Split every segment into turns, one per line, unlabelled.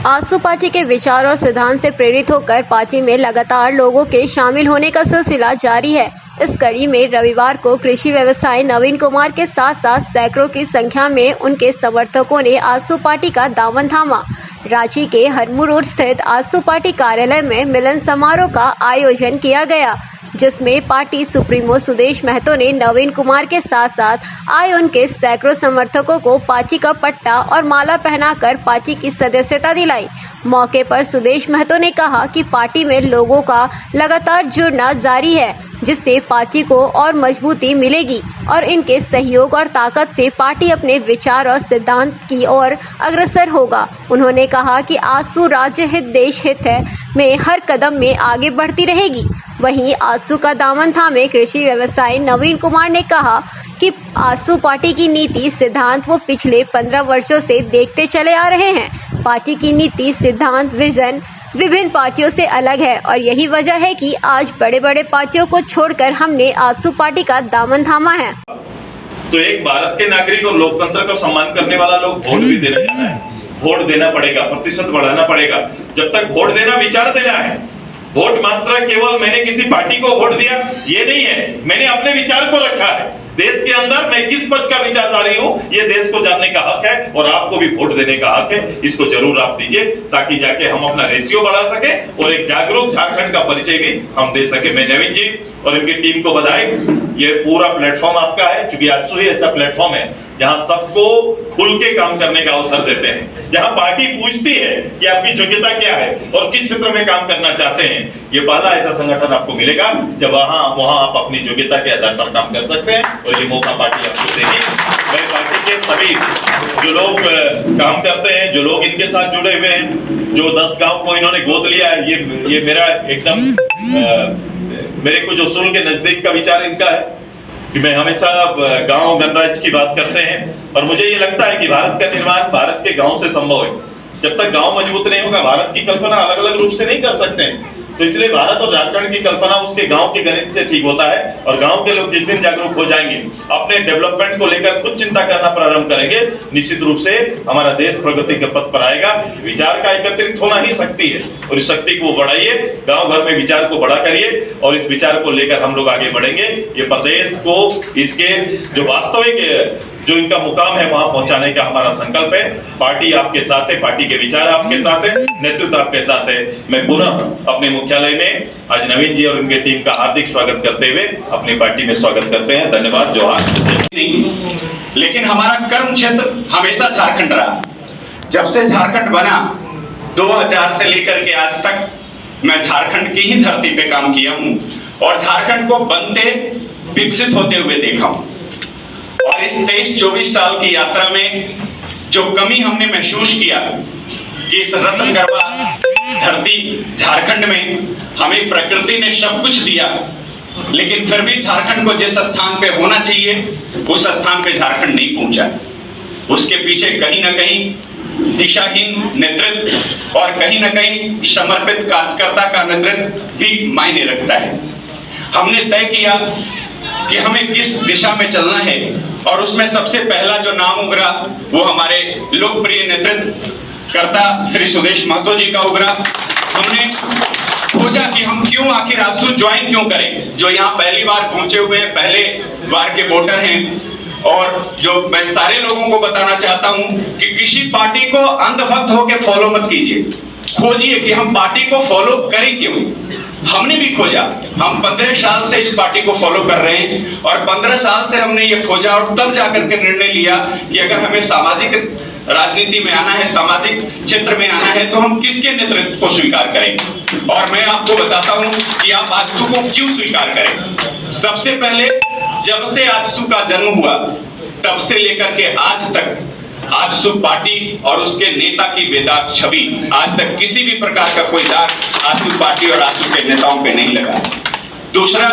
AJSU party के विचार और सिद्धांत से प्रेरित होकर पार्टी में लगातार लोगों के शामिल होने का सिलसिला जारी है। इस कड़ी में रविवार को कृषि व्यवसायी नवीन कुमार के साथ साथ सैकड़ों की संख्या में उनके समर्थकों ने आजसू पार्टी का दामन थामा। रांची के हरमू रोड स्थित आजसू पार्टी कार्यालय में मिलन समारोह का आयोजन किया गया, जिसमें पार्टी सुप्रीमो सुदेश महतो ने नवीन कुमार के साथ साथ आए उनके सैकड़ों समर्थकों को पार्टी का पट्टा और माला पहनाकर पार्टी की सदस्यता दिलाई। मौके पर सुदेश महतो ने कहा कि पार्टी में लोगों का लगातार जुड़ना जारी है, जिससे पार्टी को और मजबूती मिलेगी और इनके सहयोग और ताकत से पार्टी अपने विचार और सिद्धांत की ओर अग्रसर होगा। उन्होंने कहा कि आजसू राज्य हित देश हित है में हर कदम में आगे बढ़ती रहेगी। वहीं आजसू का दामन थामे कृषि व्यवसायी नवीन कुमार ने कहा कि आजसू पार्टी की नीति सिद्धांत वो पिछले 15 वर्षों से देखते चले आ रहे हैं। पार्टी की नीति सिद्धांत विजन विभिन्न पार्टियों से अलग है और यही वजह है कि आज बड़े बड़े पार्टियों को छोड़कर हमने आजसू पार्टी का दामन थामा है।
तो एक भारत के नागरिक और लोकतंत्र को सम्मान करने वाला लोग वोट भी देने जाना है। वोट देना पड़ेगा, प्रतिशत बढ़ाना पड़ेगा। जब तक वोट देना विचार देना है। वोट मात्र केवल मैंने किसी पार्टी को वोट दिया ये नहीं है, मैंने अपने विचार को रखा है। देश के अंदर मैं किस पक्ष का विचारधारी हूँ ये देश को जानने का हक है और आपको भी वोट देने का हक है। इसको जरूर आप दीजिए ताकि जाके हम अपना रेशियो बढ़ा सके और एक जागरूक झारखंड का परिचय भी हम दे सके। मैं नवीन जी और इनकी टीम को बधाई। ये पूरा प्लेटफॉर्म आपका है, क्योंकि आजसू ही ऐसा प्लेटफॉर्म है जहां सबको खुल के काम करने का अवसर देते हैं, जहां पार्टी पूछती है कि आपकी योग्यता क्या है और किस क्षेत्र में काम करना चाहते हैं। ये पहला ऐसा संगठन आपको मिलेगा जब वहां आप अपनी योग्यता के आधार पर काम कर सकते हैं और ये मौका पार्टी आपको देगी। मैं पार्टी के सभी जो लोग काम करते हैं, जो लोग इनके साथ जुड़े हुए हैं, जो 10 गांव को इन्होंने गोद लिया है, ये मेरा एकदम मेरे को जो उसूल के नजदीक का विचार इनका है कि मैं हमेशा गांव गणराज्य की बात करते हैं और मुझे ये लगता है कि भारत का निर्माण भारत के गांव से संभव है। जब तक गांव मजबूत नहीं होगा, भारत की कल्पना अलग अलग रूप से नहीं कर सकते हैं। तो इसलिए भारत और झारखंड की कल्पना उसके गांव के गणित से ठीक होता है और गांव के लोग जिस दिन जागरूक हो जाएंगे, अपने डेवलपमेंट को लेकर खुद चिंता करना प्रारंभ करेंगे, निश्चित रूप से हमारा देश प्रगति के पथ पर आएगा। विचार का एकत्रित होना ही शक्ति है और इस शक्ति को बढ़ाइए, गांव भर में विचार को बड़ा करिए और इस विचार को लेकर हम लोग आगे बढ़ेंगे। ये प्रदेश को इसके जो वास्तविक जो इनका मुकाम है वहां पहुंचाने का हमारा संकल्प है। पार्टी आपके साथ है, पार्टी के विचार आपके साथ है, नेतृत्व आपके साथ है। मैं पुनः अपने मुख्यालय में आज नवीन जी और उनके टीम का हार्दिक स्वागत करते हुए अपनी पार्टी में स्वागत करते हैं। धन्यवाद। जोहार।
लेकिन हमारा कर्म क्षेत्र हमेशा झारखंड रहा। जब से झारखंड बना 2000 से लेकर के आज तक मैं झारखंड की ही धरती पे काम किया हूं और झारखंड को बनते विकसित होते हुए देखा हूं। और इस 23-24 साल की यात्रा में जो कमी हमने महसूस किया कि इस रत्न गर्भा धरती झारखंड में हमें प्रकृति ने सब कुछ दिया, लेकिन फिर भी झारखंड को जिस स्थान पे होना चाहिए उस स्थान पे झारखंड नहीं पहुंचा। उसके पीछे कहीं ना कहीं दिशाहीन नेतृत्व और कहीं ना कहीं समर्पित कार्यकर्ता का नेतृत्व भी मायने रखता है। हमने तय किया कि हमें किस दिशा में चलना है और उसमें सबसे पहला जो नाम उभरा वो हमारे लोकप्रिय नेतृत्व कर्ता श्री सुदेश महतो जी का उभरा। हमने खोजा कि हम क्यों आखिर आजसू ज्वाइन क्यों करें, जो यहाँ पहली बार पहुंचे हुए हैं, पहले बार के वोटर हैं। और जो मैं सारे लोगों को बताना चाहता हूं कि किसी पार्टी को अंधभक्त होकर फॉलो मत कीजिए, खोजिए कि हम पार्टी को फॉलो करें क्यों। हमने भी खोजा, हम 15 साल से इस पार्टी को फॉलो कर रहे हैं और 15 साल से हमने ये खोजा और तब जाकर के निर्णय लिया कि अगर हमें सामाजिक राजनीति में आना है, सामाजिक क्षेत्र में आना है, तो हम किसके नेतृत्व को स्वीकार करें। और मैं आपको बताता हूं कि आप आजसू को क्यों स्वीकार करें। सबसे पहले जब से आजसू का जन्म हुआ तब से लेकर के आज तक आजसू पार्टी और उसके नेता की बेदाग छवि, आज तक किसी भी प्रकार का कोई दाग आजसू पार्टी और आजसू के नेताओं पे नहीं लगा। दूसरा,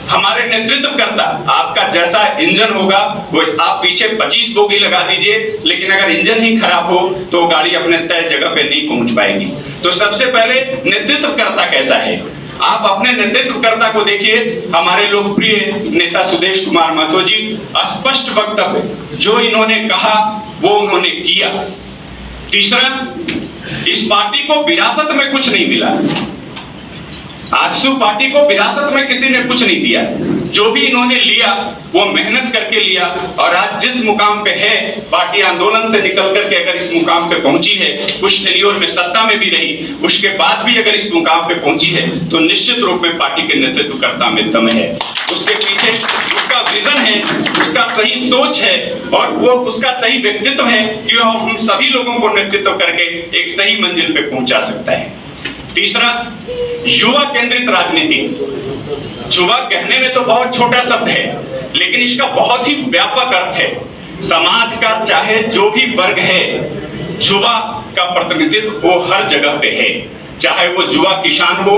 हमारे नेतृत्व करता आपका जैसा इंजन होगा वो आप पीछे 25 बोगी लगा दीजिए, लेकिन अगर इंजन ही खराब हो तो गाड़ी अपने तय जगह पे नहीं पहुंच पाएगी। तो सबसे पहले नेतृत्व करता कैसा है, आप अपने नेतृत्वकर्ता को देखिए। हमारे लोकप्रिय नेता सुदेश कुमार महतो जी, स्पष्ट वक्तव्य, जो इन्होंने कहा वो उन्होंने किया। तीसरा, इस पार्टी को विरासत में कुछ नहीं मिला। आजसू पार्टी को विरासत में किसी ने कुछ नहीं दिया। जो भी इन्होंने लिया वो मेहनत करके लिया, और आज जिस मुकाम पे है, पार्टी आंदोलन से निकल करके अगर इस मुकाम पे पहुंची है, कुछ टेन्योर में सत्ता में भी रही, उसके बाद भी अगर इस मुकाम पे पहुंची है, तो निश्चित रूप में पार्टी के नेतृत्वकर्ता में दम है। उसके पीछे उसका विजन है, उसका सही सोच है, और वो उसका सही व्यक्तित्व है कि वो हम सभी लोगों को नेतृत्व करके एक सही मंजिल पे पहुंचा सकता है। तीसरा, युवा केंद्रित राजनीति। युवा कहने में तो बहुत छोटा शब्द है, लेकिन इसका बहुत ही व्यापक अर्थ है। समाज का चाहे जो भी वर्ग है, युवा का प्रतिनिधित्व वो हर जगह पे है। चाहे वो युवा किसान हो,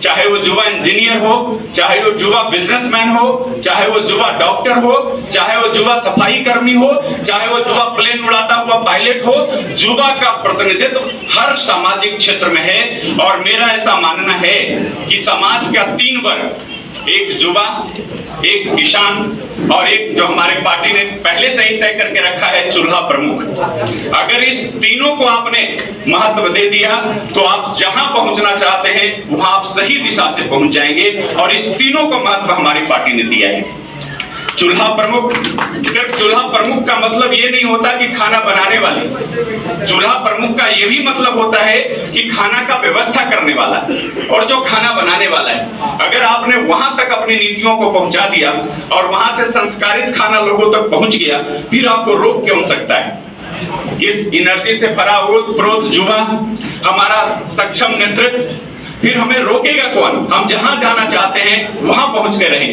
चाहे वो युवा इंजीनियर हो, चाहे वो युवा बिजनेसमैन हो, चाहे वो युवा डॉक्टर हो, चाहे वो युवा सफाई कर्मी हो, चाहे वो युवा प्लेन उड़ाता हुआ पायलट हो, युवा का प्रतिनिधित्व हर सामाजिक क्षेत्र में है। और मेरा ऐसा मानना है कि समाज का 3 वर्ग, एक युवा, एक किसान और एक जो हमारे पार्टी ने पहले से ही तय करके रखा है, चूल्हा प्रमुख। अगर इस तीनों को आपने महत्व दे दिया तो आप जहां पहुंचना चाहते हैं वहां आप सही दिशा से पहुंच जाएंगे, और इस तीनों को महत्व हमारी पार्टी ने दिया है। चूल्हा प्रमुख, सिर्फ चूल्हा प्रमुख का मतलब ये नहीं होता कि खाना बनाने वाले। चूल्हा प्रमुख का ये भी मतलब होता है कि खाना का व्यवस्था करने वाला और जो खाना बनाने वाला है। अगर आपने वहां तक अपनी नीतियों को पहुंचा दिया और वहां से संस्कारित खाना लोगों तक पहुंच गया, फिर आपको रोक क्यों सकता है? इस एनर्जी से भरा ओत-प्रोत युवा, हमारा सक्षम नेतृत्व, फिर हमें रोकेगा कौन? हम जहां जाना चाहते हैं वहां पहुंच के रहेंगे।